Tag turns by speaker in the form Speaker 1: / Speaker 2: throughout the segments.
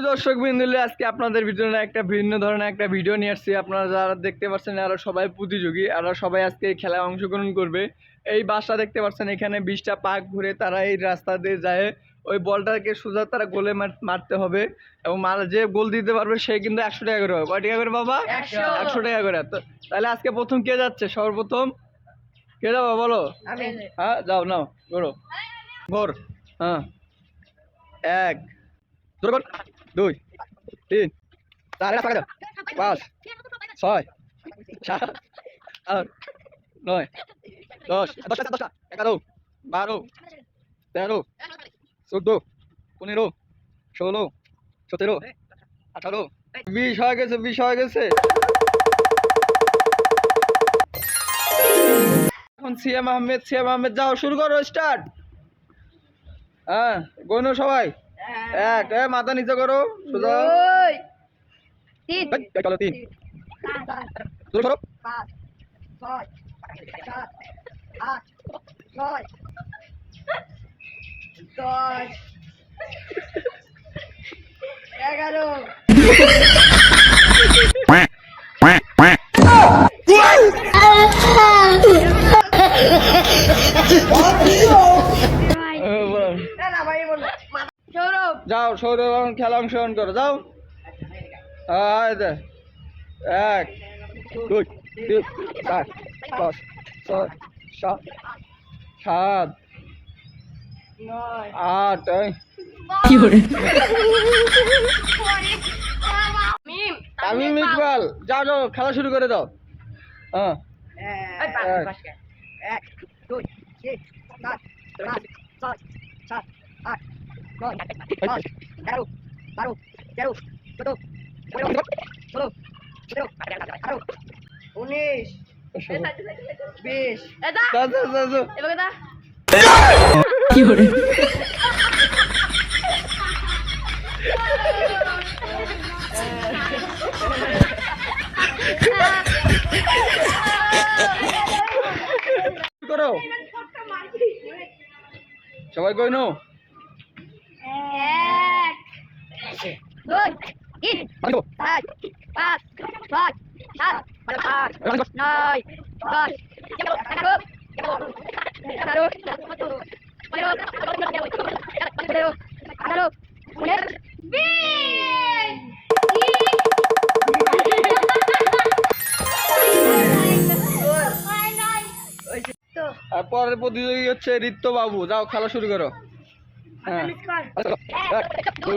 Speaker 1: দর্শক বিন্দুলে আজকে আপনাদের ভিতরে একটা ভিন্ন ধরনের একটা ভিডিও নিয়ে আসছি। আপনারা যারা দেখতে পাচ্ছেন এরা সবাই প্রতিযোগী, এরা সবাই আজকে এই খেলায় অংশগ্রহণ করবে। এই বাসটা দেখতে পাচ্ছেন, এখানে 20টা পাক ঘুরে তারা এই রাস্তা দিয়ে যায়। ওই বলটাকে সোজা তারা গোলে মারতে হবে এবং যে গোল দিতে পারবে সে কিন্তু 100 টাকা করে হবে। কয় টাকা করে বাবা? 100 টাকা করে। তাহলে আজকে প্রথম কে যাচ্ছে? সর্বপ্রথম কে যাবো বলো? হ্যাঁ যাও, নাও ঘোরো, ঘোর। হ্যাঁ 1 2 3 4 5 6 7 8 9 10 11 12 13 14 15 16 17 18 20 হয়ে গেছে, 20 হয়ে গেছে। এখন সিএম আহমেদ যাও, শুরু করো, স্টার্ট। হ্যাঁ গোনো সবাই। 1 মাথা নিচে করো, সোজা। 3 চলো, 3 শুরু করো। 5 6 7 8 9 10 11 যাও সৌরভ, খেলা অংশগ্রহণ করো, যাও। 1 2 3 4 5 6 7 8 তামিম ইকবাল, যাও যাও খেলা শুরু করে দাও। হ্যাঁ 1 2 3 4 5 6 7 8 9 10 11 12 13 14 15 16 17 18 19 20 করো সবাই, কইনো 1 2 3 4 5 6 7 8 9 10 আর পরের প্রতিযোগী হচ্ছে ঋত্য বাবু, যাও খেলা শুরু করো। হ্যাঁ 1 2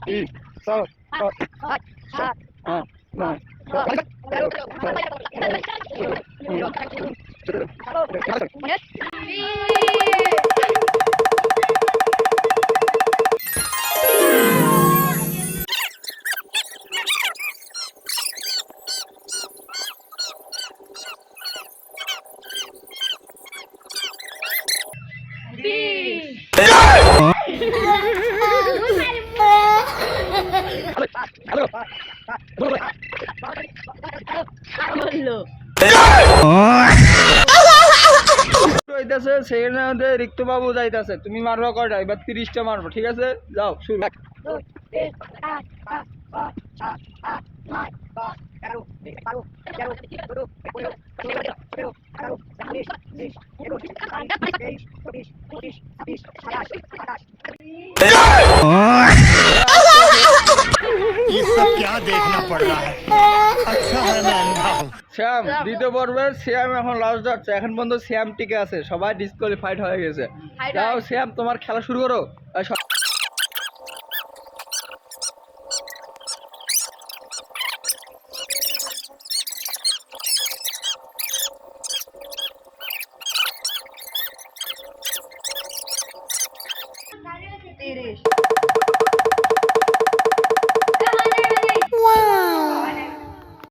Speaker 1: 3 4 5 6 7 9 সেখানে রিক্ত বাবু যাইতেছে, তুমি মারবা কয়টা? এবার 30টা মারবো, ঠিক আছে? যাও শুরু। 1 2 3 4 5 6 7 8 9 10 11 12 13 14 15 16 17 18 19 20 21 22
Speaker 2: ये सब क्या देखना पड़ रहा है? अच्छा है मैं अंधा हूँ।
Speaker 1: শ্যাম দ্বিতীয় পর্বের শ্যাম এখন লাস্ট যাচ্ছে, এখন পর্যন্ত শ্যাম টিকে আছে, সবাই ডিসকোয়ালিফাইড হয়ে গেছে। যাও শ্যাম, তোমার খেলা শুরু করো।